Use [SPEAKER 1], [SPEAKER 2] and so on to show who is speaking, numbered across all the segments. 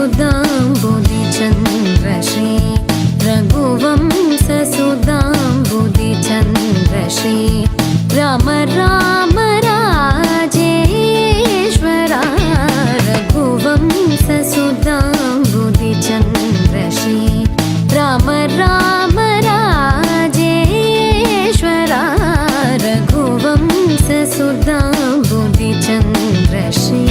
[SPEAKER 1] सुधाम्बुधिचन्द्रश्री रघुवंशसुधाम्बुधिचन्द्रश्री राम राम राजेश्वरा रघुवंशसुधाम्बुधिचन्द्रश्री राम राम राजेश्वरा रघुवंशसुधाम्बुधिचन्द्रश्री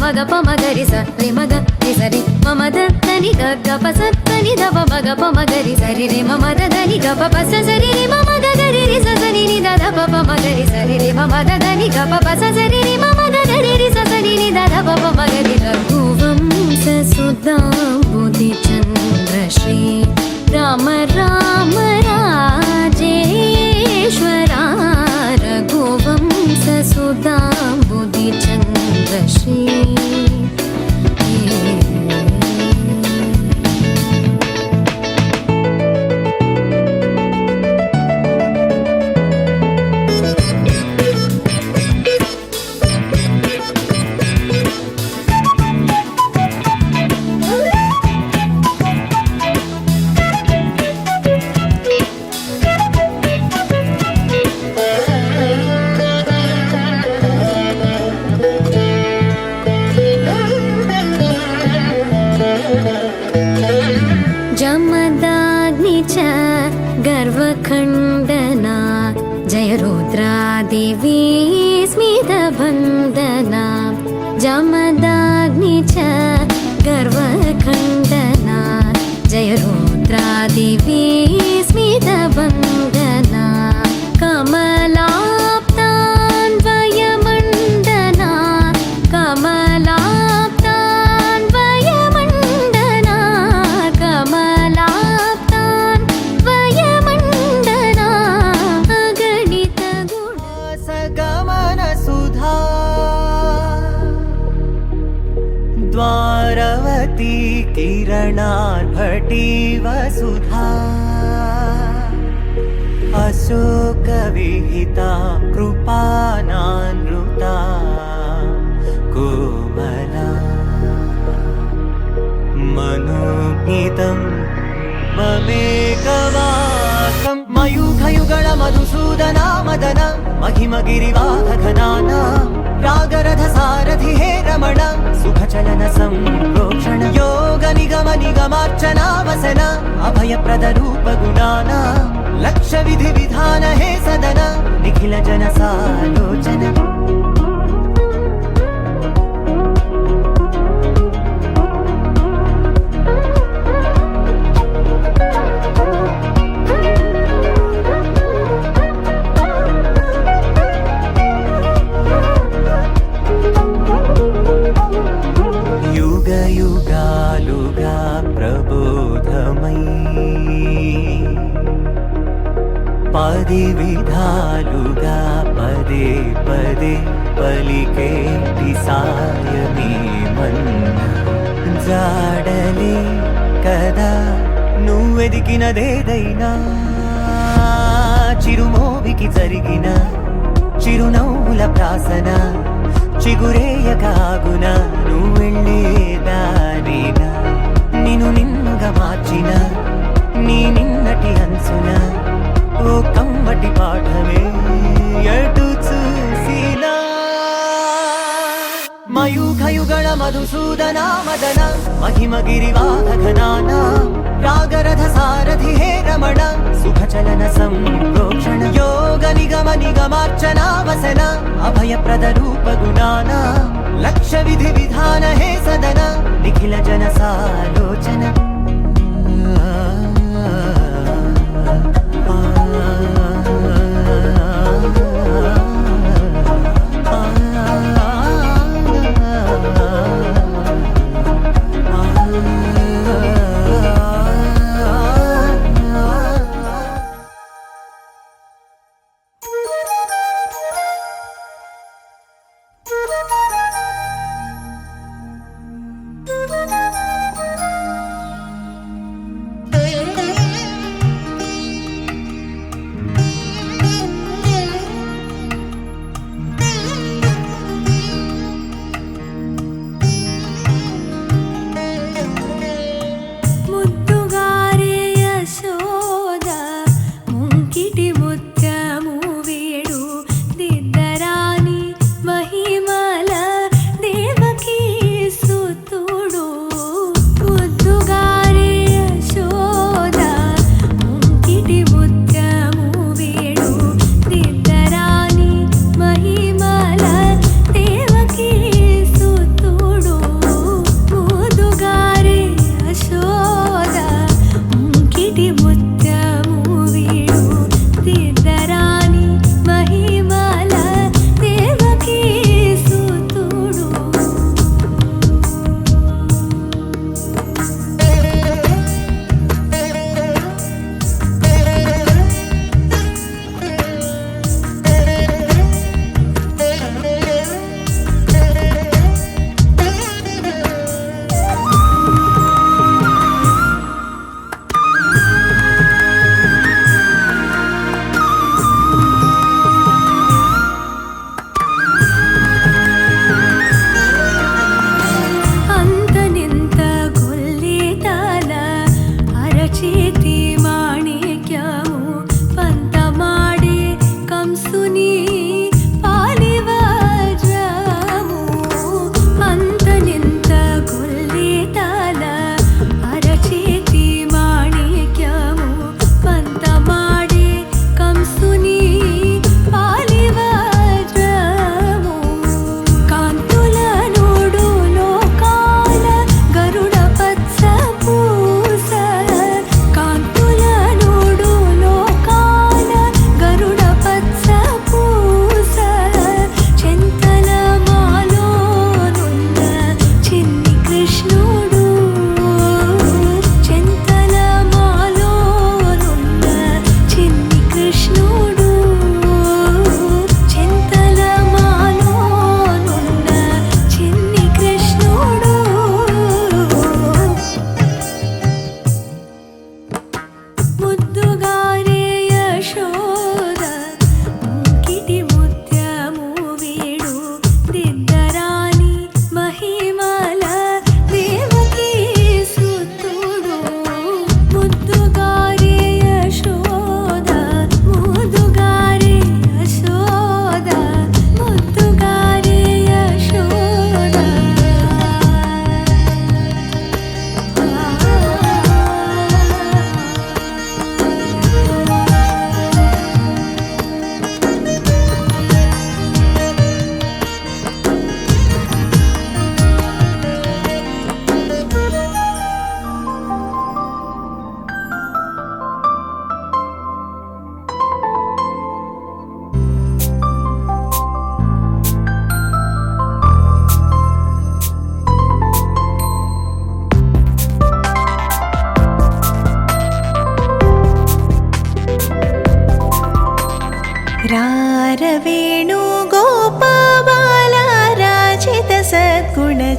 [SPEAKER 1] మగ పమగరి సరి మగ సరి మమద దని గగ పస దని దవ మగ పమగరి సరి రే మమద దని గ పస సరి రే మమద గరి రి స సని ని ద ద పమగరి సరి రే మమద దని గ పస సరి రే మమద గరి రి స సని ని ద ద పమగరి రఘువంశ సుధాంబుధిచంద్రశ్రీ రామ రామ రాజేశ్వరా రఘువంశ సుధాంబుధిచంద్రశ్రీ जमदाग्नि च गर्वखण्डना जय रुद्रादेवी स्मितबन्धना जमदाग्नि च गर्वखण्डना जय रुद्रादेवी स्मितबन्धना कमलाप्तान्वयमण्डना कमला
[SPEAKER 2] द्वारवती किरणार्भटी वसुधा अशोकविहिता कृपानानृता कोमला मनोज्ञितं ममेकवाकं मयूखयुगळ मधुसूदना मदन महिमगिरिवाहघनाना रागरथ सारथि हे रमण सुखचलन संप्रोक्षण योग निगम निगमार्चना वसन अभयप्रद रूप गुणाना लक्ष विधि विधान हे सदन निखिल जन सालोचन युगालुगा प्रबोधमयी पदि विधालुगा पदे पदे पलिकेटि सायमे मन्न जाडले कदा నువ్వెదికినదేదైనా చిరుమోవికి జరిగిన చిరునవ్వుల ప్రాసన చిగురేయకాగున నువ్వెళ్ళే దారిన నిన్నుగా మార్చిన रचना मदन महिमगिरिवाहघनाना रागरथ सारथि हे रमण सुखचलन सम्प्रोक्षण योग निगम निगमार्चना वसन अभयप्रद रूप गुणाना लक्ष्य विधि विधान हे सदन निखिल जन सालोचन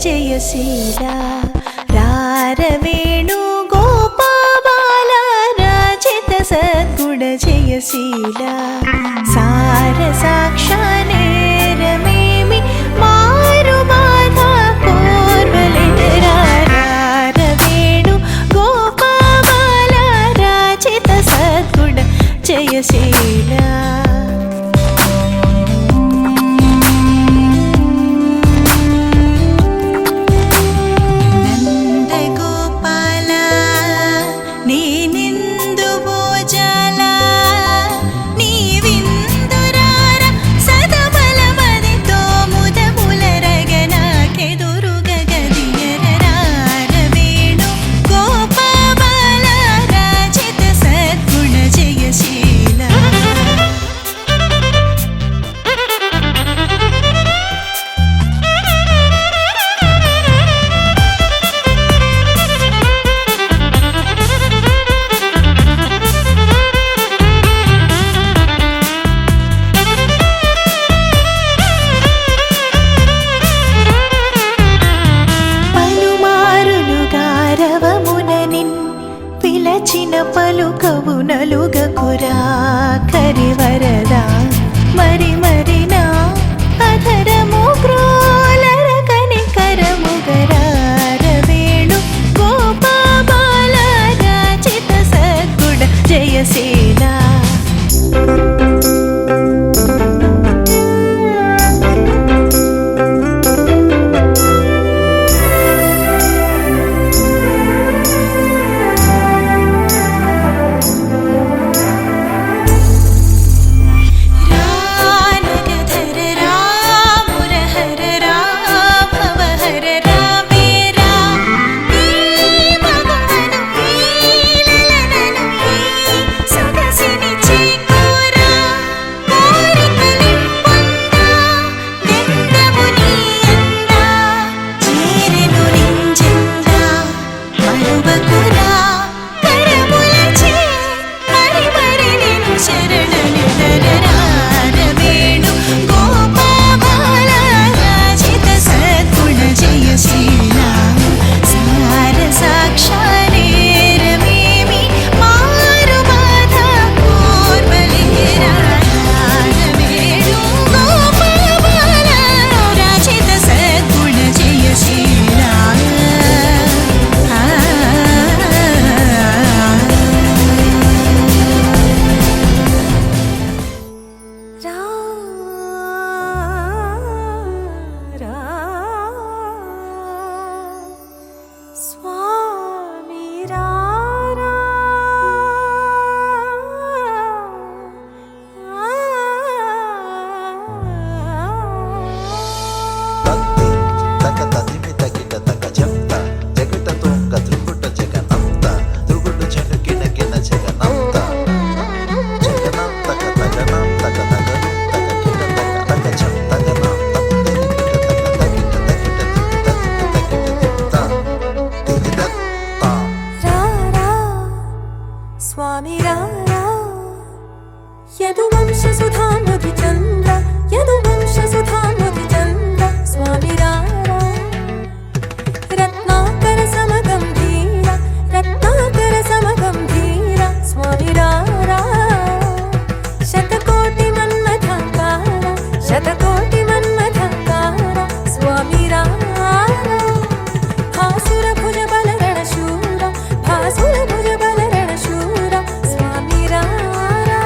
[SPEAKER 3] जयशीला रारवेणु गोपाबाला राजित सद्गुण जयशीला सार साक्षाने रमेमि मारु बाधा पूर्वले रारवेणु गोपाबाला राजित सद्गुण जयशीला నలుగకురా కరివరదా మరి మరి నా అధరము క్రోలర కనికరముగరార వేణు గోపాబాల రాచిత సద్గుణ జయశీల
[SPEAKER 4] స్వామి రారా యదువంశ సుధామధు చంద్ర యదువంశ సుధామధు చంద్ర స్వామి రారా రత్నాకర సమగంభీర రత్నాకర సమగంభీర స్వామి రారా శతకోటి మన్మథాకార శతకోటి మన్మథాకార స్వామి రారా భాసుర భుజ బలరణ శూర భాసుర భుజ బలరణ శూర స్వామి రారా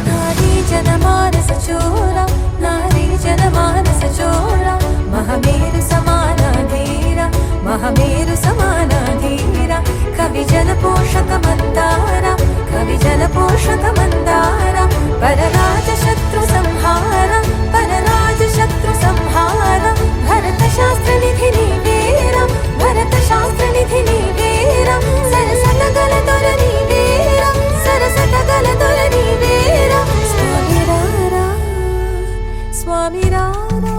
[SPEAKER 4] నారీ జనమానస చోర నారీ జనమానస చోర మహమేరు సమాన ధీర మహమేరు సమాన ధీర కవి జన పోషక మందార కవి జన పోషక మందార పరరాజ శత్రు సంహార పరరాజ శత్రు సంహార భరత శాస్త్ర నిధి నీవేర భరత శాస్త్ర నిధి నీవేర సరసత గల దొర నీవేర సరసత గల దొర నీవేర స్వామి రారా స్వామి రారా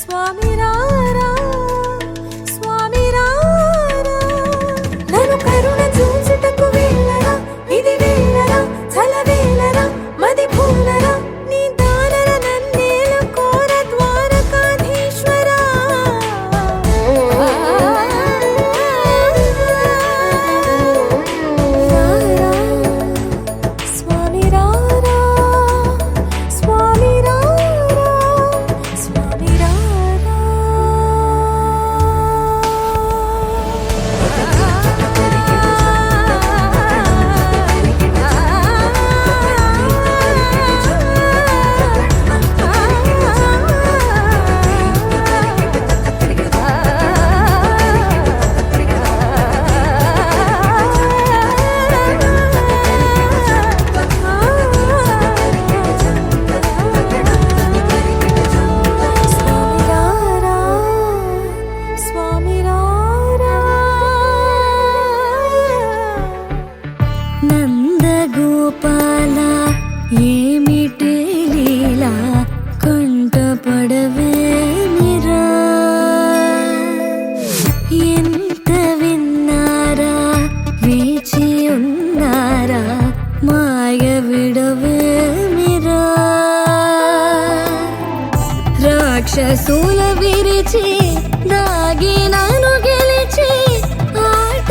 [SPEAKER 4] స్వామి రారా స్వామి రారా నన్ను కరుణ చూచుటకు వేళరా ఇది వేళరా చల వేళరా మది పూలరా నీ దానర నన్నేల కోర ద్వారకాధీశ్వరా రారా స్వామి రారా స్వామి రారా స్వామి రారా స్వామి రారా
[SPEAKER 1] నందగోపాల ఏమిటి లీలా కంటపడవేమిరా ఎంత విన్నారా వేచి ఉన్నారా మాయ విడవేమిరా రాక్షసుల విరిచి దాగి నన్ను గెలిచి ఆట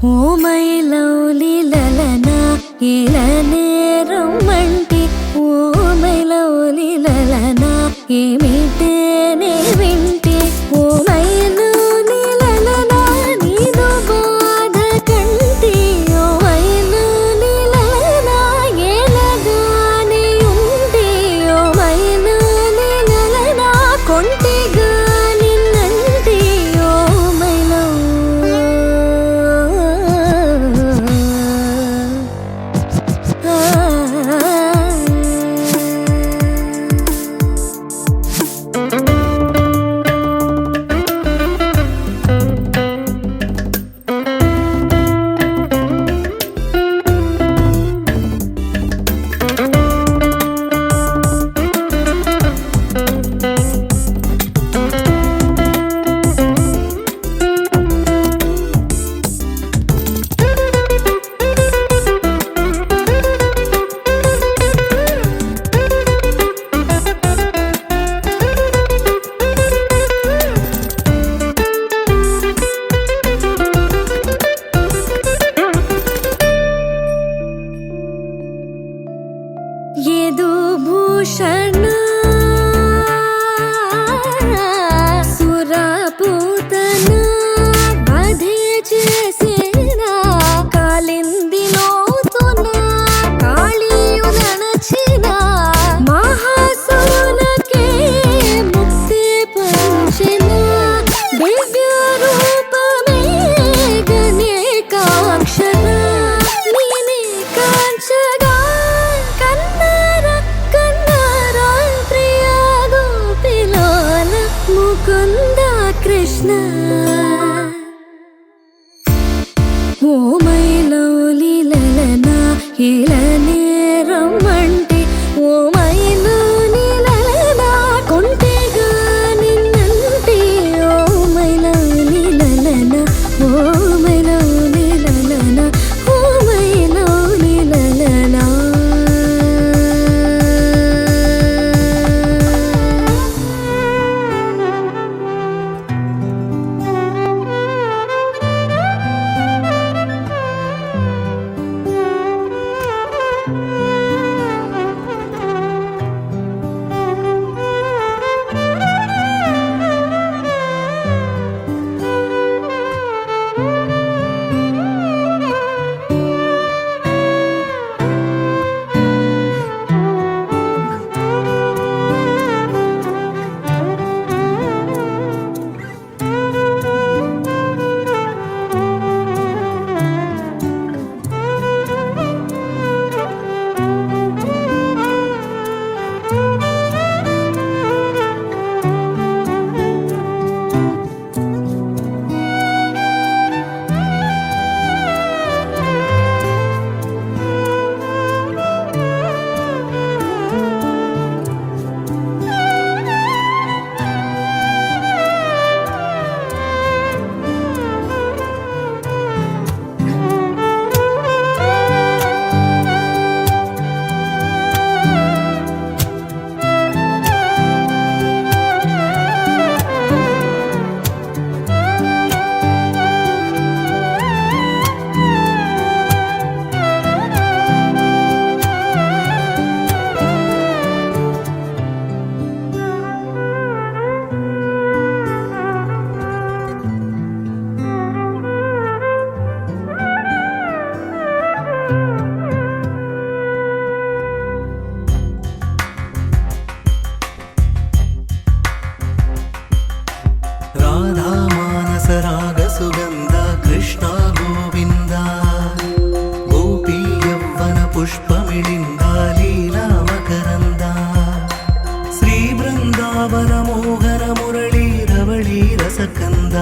[SPEAKER 1] ఓ మైలౌలి లలనా ఏలనేరం మంటి ఓ మైలౌలి లలనా ఏమిటేనే వింటి ఓ మైలౌలి లలనా నీదు బాధ కంటి ఓ మైలౌలి లలనా ఏలగానే ఉంటి ఓ మైలౌలి లలనా కొంటిగా నిన్నంటి ఓ మైలౌ యదుభూషణ సురపూతన వధే చేసిన కాలింది లోతున కాళీయునచిన మహాసురులకే ముక్తి పంచిన దివ్య రూపమే గణేకాక్షర నీనే కాంచగా ముకుంద కృష్ణ ఓ మైలౌలి లలనా ఏలనేరం మంటి ఓ మైలౌలి లలనా కొంటెగా నిన్నంటి ఓ మైలౌలి లలనా ఓ మైలౌలి లలనా ఓ మైలౌలి లలనా
[SPEAKER 2] రాగసుగంధ కృష్ణ గోవింద గోపీ యవ్వన పుష్పమిళింద లీలా మకరంద శ్రీ బృందావన మోహన మురళీ రవళీ రసకంద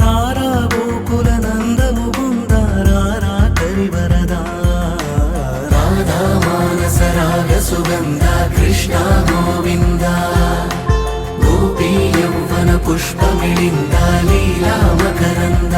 [SPEAKER 2] రారా గోకుల నంద ముకుంద రారా కరివరద రాధా మానస రాగసుగంధ కృష్ణ గోవింద గోపీ యవ్వన పుష్పమిళింద లీలా మకరంద